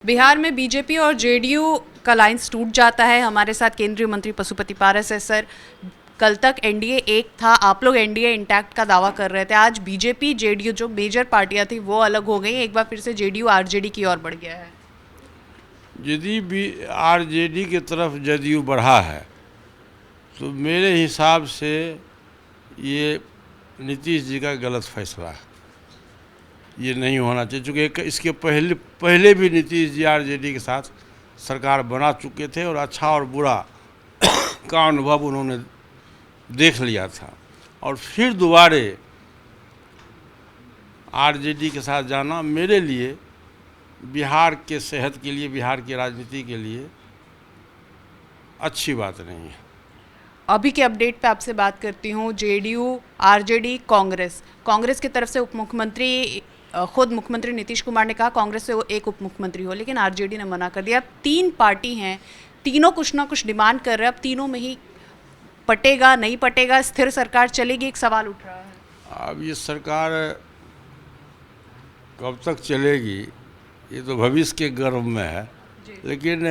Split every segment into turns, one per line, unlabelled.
बिहार में बीजेपी और जेडीयू का लाइंस टूट जाता है। हमारे साथ केंद्रीय मंत्री पशुपति पारस है। सर, कल तक एनडीए एक था, आप लोग एनडीए इंटैक्ट का दावा कर रहे थे। आज बीजेपी जेडीयू जो मेजर पार्टियां थी वो अलग हो गई, एक बार फिर से जेडीयू आरजेडी की ओर बढ़ गया है।
यदि भी आरजेडी की तरफ जदयू बढ़ा है तो मेरे हिसाब से ये नीतीश जी का गलत फैसला है। ये नहीं होना चाहिए, चूँकि इसके पहले भी नीतीश जी आरजेडी के साथ सरकार बना चुके थे और अच्छा और बुरा का अनुभव उन्होंने देख लिया था। और फिर दोबारे आरजेडी के साथ जाना मेरे लिए बिहार के सेहत के लिए, बिहार की राजनीति के लिए अच्छी बात नहीं है।
अभी के अपडेट पे आपसे बात करती हूँ। जेडीयू, आरजेडी, कांग्रेस की तरफ से उप मुख्यमंत्री, खुद मुख्यमंत्री नीतीश कुमार ने कहा कांग्रेस से एक उप मुख्यमंत्री हो, लेकिन आरजेडी ने मना कर दिया। अब तीन पार्टी हैं, तीनों कुछ ना कुछ डिमांड कर रहे हैं। अब तीनों में ही पटेगा नहीं पटेगा, स्थिर सरकार चलेगी, एक सवाल उठ रहा है।
अब ये सरकार कब तक चलेगी ये तो भविष्य के गर्भ में है, लेकिन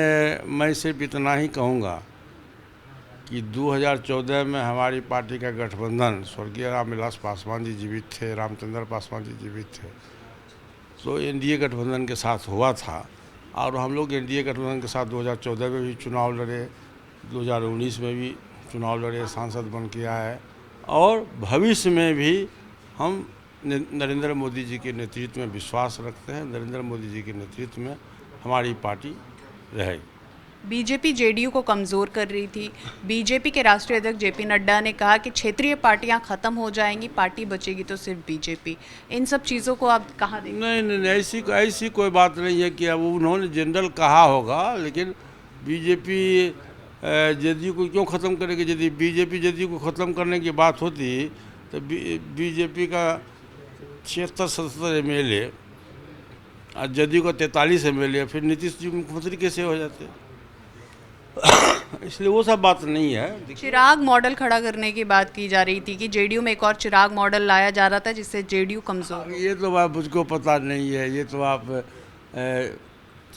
मैं सिर्फ इतना ही कहूँगा कि 2014 में हमारी पार्टी का गठबंधन, स्वर्गीय रामविलास पासवान जी जीवित थे, रामचंद्र पासवान जी जीवित थे, तो एनडीए गठबंधन के साथ हुआ था। और हम लोग एनडीए गठबंधन के साथ 2014 में भी चुनाव लड़े, 2019 में भी चुनाव लड़े, सांसद बन के आए, और भविष्य में भी हम नरेंद्र मोदी जी के नेतृत्व में विश्वास रखते हैं। नरेंद्र मोदी जी के नेतृत्व में हमारी पार्टी रहेगी।
बीजेपी जेडीयू को कमज़ोर कर रही थी। बीजेपी के राष्ट्रीय अध्यक्ष जेपी नड्डा ने कहा कि क्षेत्रीय पार्टियां खत्म हो जाएंगी, पार्टी बचेगी तो सिर्फ बीजेपी। इन सब चीज़ों को आप कहाँ देखते हैं?
नहीं, ऐसी कोई बात नहीं है कि अब उन्होंने जनरल कहा होगा, लेकिन बीजेपी जेडीयू को क्यों ख़त्म करेगी? यदि बीजेपी जेडीयू को ख़त्म करने की बात होती तो बीजेपी का 76-77 एमएलए और जेडीयू का 43 एमएलए, फिर नीतीश जी मुख्यमंत्री कैसे हो जाते? इसलिए वो सब बात नहीं है।
चिराग मॉडल खड़ा करने की बात की जा रही थी कि जेडीयू में एक और चिराग मॉडल लाया जा रहा था जिससे जेडीयू कमज़ोर।
ये तो आप मुझको पता नहीं है, ये तो आप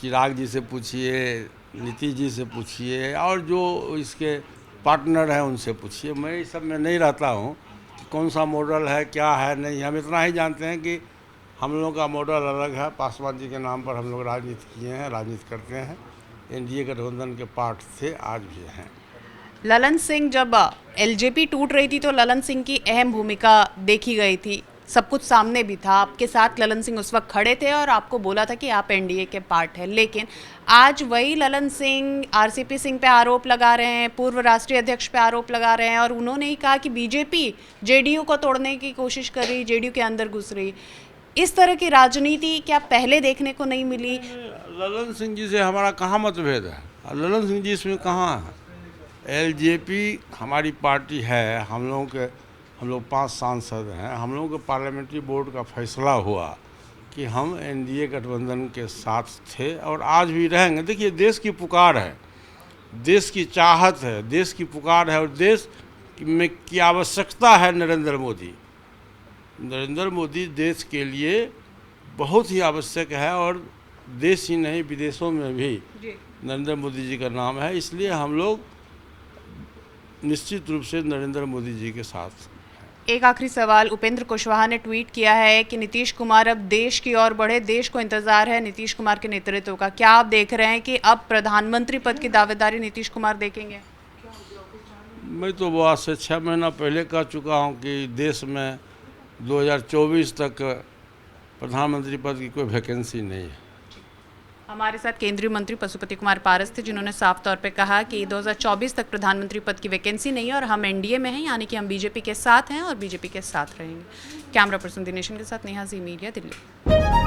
चिराग जी से पूछिए, नीतीश जी से पूछिए, और जो इसके पार्टनर हैं उनसे पूछिए। मैं इस सब में नहीं रहता हूँ कि कौन सा मॉडल है, क्या है, नहीं। हम इतना ही जानते हैं कि हम लोगों का मॉडल अलग है। पासवान जी के नाम पर हम लोग राजनीति किए हैं, राजनीति करते हैं, एनडीए गठबंधन के पार्ट थे, आज भी हैं।
ललन सिंह, जब एलजेपी टूट रही थी तो ललन सिंह की अहम भूमिका देखी गई थी, सब कुछ सामने भी था। आपके साथ ललन सिंह उस वक्त खड़े थे और आपको बोला था कि आप एनडीए के पार्ट हैं, लेकिन आज वही ललन सिंह आरसीपी सिंह पे आरोप लगा रहे हैं, पूर्व राष्ट्रीय अध्यक्ष पे आरोप लगा रहे हैं, और उन्होंने ही कहा कि बीजेपी जेडीयू को तोड़ने की कोशिश कर रही, जेडीयू के अंदर घुस रही। इस तरह की राजनीति क्या पहले देखने को नहीं मिली?
ललन सिंह जी से हमारा कहाँ मतभेद है? ललन सिंह जी इसमें कहाँ है? एलजेपी हमारी पार्टी है, हम लोग 5 सांसद हैं। हम लोगों के पार्लियामेंट्री बोर्ड का फैसला हुआ कि हम एनडीए गठबंधन के साथ थे और आज भी रहेंगे। देखिए, देश की पुकार है, देश की चाहत है, देश की पुकार है, और देश में की आवश्यकता है नरेंद्र मोदी देश के लिए बहुत ही आवश्यक है, और देश ही नहीं विदेशों में भी नरेंद्र मोदी जी का नाम है। इसलिए हम लोग निश्चित रूप से नरेंद्र मोदी जी के साथ।
एक आखिरी सवाल, उपेंद्र कुशवाहा ने ट्वीट किया है कि नीतीश कुमार अब देश की ओर बढ़े, देश को इंतजार है नीतीश कुमार के नेतृत्व का। क्या आप देख रहे हैं कि अब प्रधानमंत्री पद की दावेदारी नीतीश कुमार देखेंगे?
मैं तो वो आज से 6 महीना पहले कह चुका हूँ कि देश में 2024 तक प्रधानमंत्री पद की कोई वैकेंसी नहीं है।
हमारे साथ केंद्रीय मंत्री पशुपति कुमार पारस थे, जिन्होंने साफ तौर पे कहा कि 2024 तक प्रधानमंत्री पद की वैकेंसी नहीं है और हम एनडीए में हैं, यानी कि हम बीजेपी के साथ हैं और बीजेपी के साथ रहेंगे। कैमरा पर्सन दिनेशन के साथ नेहा जी, मीडिया, दिल्ली।